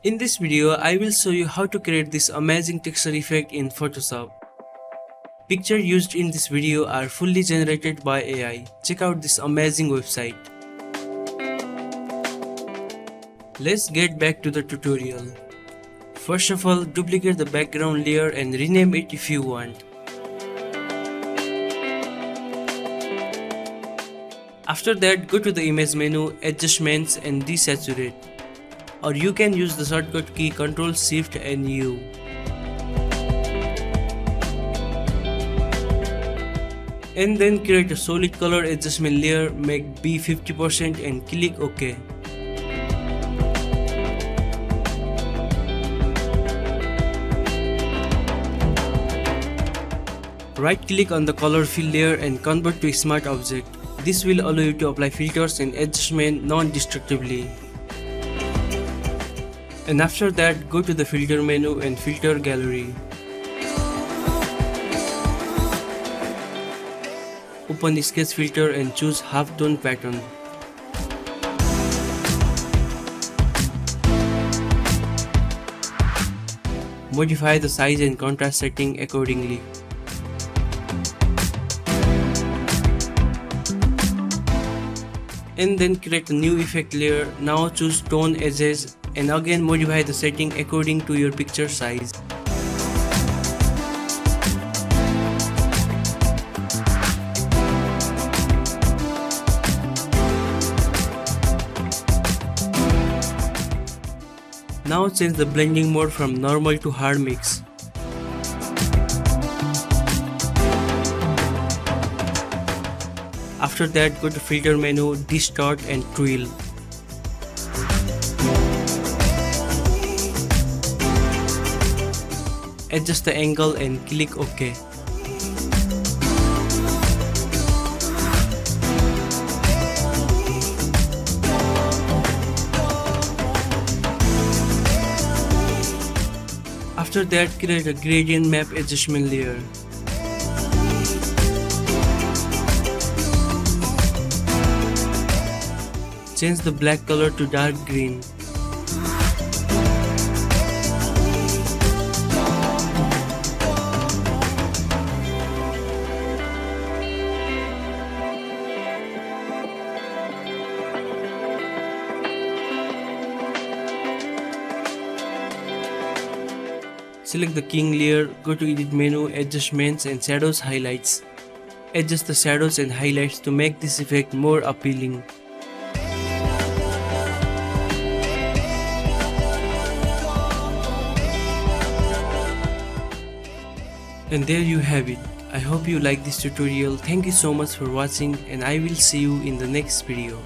In this video, I will show you how to create this amazing texture effect in Photoshop. Pictures used in this video are fully generated by AI. Check out this amazing website. Let's get back to the tutorial. First of all, duplicate the background layer and rename it if you want. After that, go to the image menu, adjustments and desaturate. Or you can use the shortcut key Ctrl Shift and U. And then create a solid color adjustment layer, make B 50% and click OK. Right click on the color fill layer and convert to a smart object. This will allow you to apply filters and adjustment non-destructively. And after that, go to the filter menu and filter gallery. Open the sketch filter and choose half tone pattern. Modify the size and contrast setting accordingly. And then create a new effect layer. Now choose tone edges and again modify the setting according to your picture size. Now change the blending mode from normal to hard mix. After that, go to filter menu, distort and twirl. Adjust the angle and click OK. After that, create a gradient map adjustment layer. Change the black color to dark green. Select the king layer, go to edit menu, adjustments and shadows highlights. Adjust the shadows and highlights to make this effect more appealing. And there you have it. I hope you like this tutorial. Thank you so much for watching and I will see you in the next video.